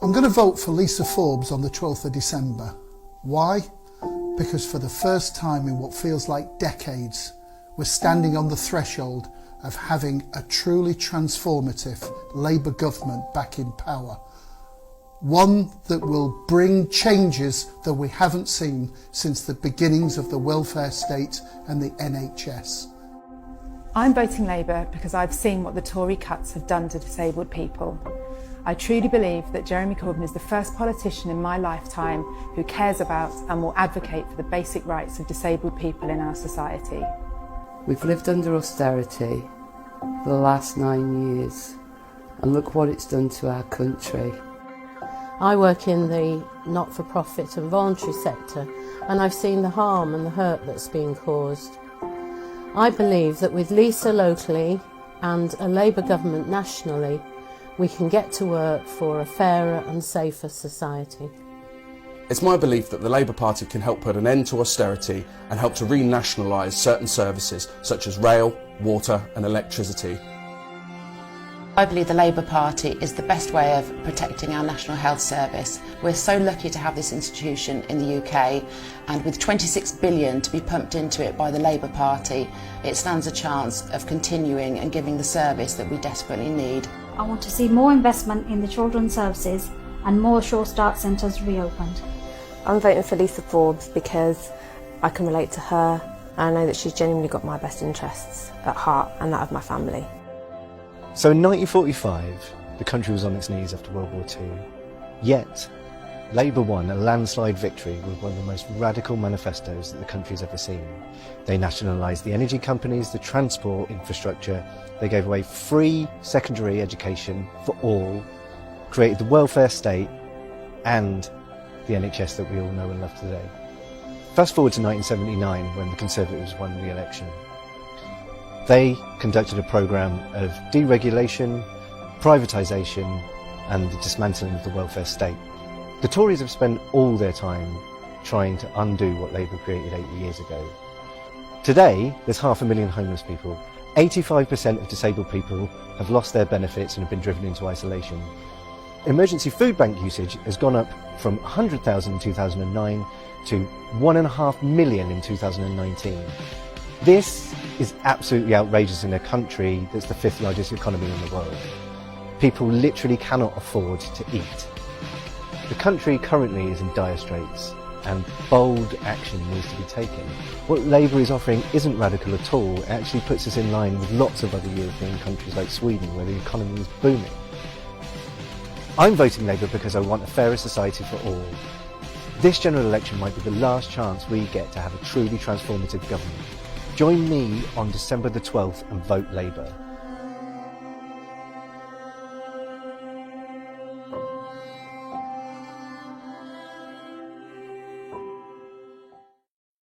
I'm going to vote for Lisa Forbes on the 12th of December. Why? Because for the first time in what feels like decades, we're standing on the threshold of having a truly transformative Labour government back in power. One that will bring changes that we haven't seen since the beginnings of the welfare state and the NHS. I'm voting Labour because I've seen what the Tory cuts have done to disabled people. I truly believe that Jeremy Corbyn is the first politician in my lifetime who cares about and will advocate for the basic rights of disabled people in our society. We've lived under austerity for the last 9 years, and look what it's done to our country. I work in the not-for-profit and voluntary sector, and I've seen the harm and the hurt that's been caused. I believe that with Lisa locally and a Labour government nationally, we can get to work for a fairer and safer society. It's my belief that the Labour Party can help put an end to austerity and help to renationalise certain services such as rail, water and electricity. I believe the Labour Party is the best way of protecting our National Health Service. We're so lucky to have this institution in the UK, and with 26 billion to be pumped into it by the Labour Party, it stands a chance of continuing and giving the service that we desperately need. I want to see more investment in the children's services and more Sure Start centres reopened. I'm voting for Lisa Forbes because I can relate to her and I know that she's genuinely got my best interests at heart and that of my family. So in 1945, the country was on its knees after World War II. Yet, Labour won a landslide victory with one of the most radical manifestos that the country's ever seen. They nationalised the energy companies, the transport infrastructure, they gave away free secondary education for all, created the welfare state and the NHS that we all know and love today. Fast forward to 1979 when the Conservatives won re-election. They conducted a programme of deregulation, privatisation and the dismantling of the welfare state. The Tories have spent all their time trying to undo what Labour created 80 years ago. Today, there's 500,000 homeless people. 85% of disabled people have lost their benefits and have been driven into isolation. Emergency food bank usage has gone up from 100,000 in 2009 to 1.5 million in 2019. This is absolutely outrageous in a country that's the 5th largest economy in the world. People literally cannot afford to eat. The country currently is in dire straits and bold action needs to be taken. What Labour is offering isn't radical at all. It actually puts us in line with lots of other European countries like Sweden where the economy is booming. I'm voting Labour because I want a fairer society for all. This general election might be the last chance we get to have a truly transformative government. Join me on December the 12th and vote Labour.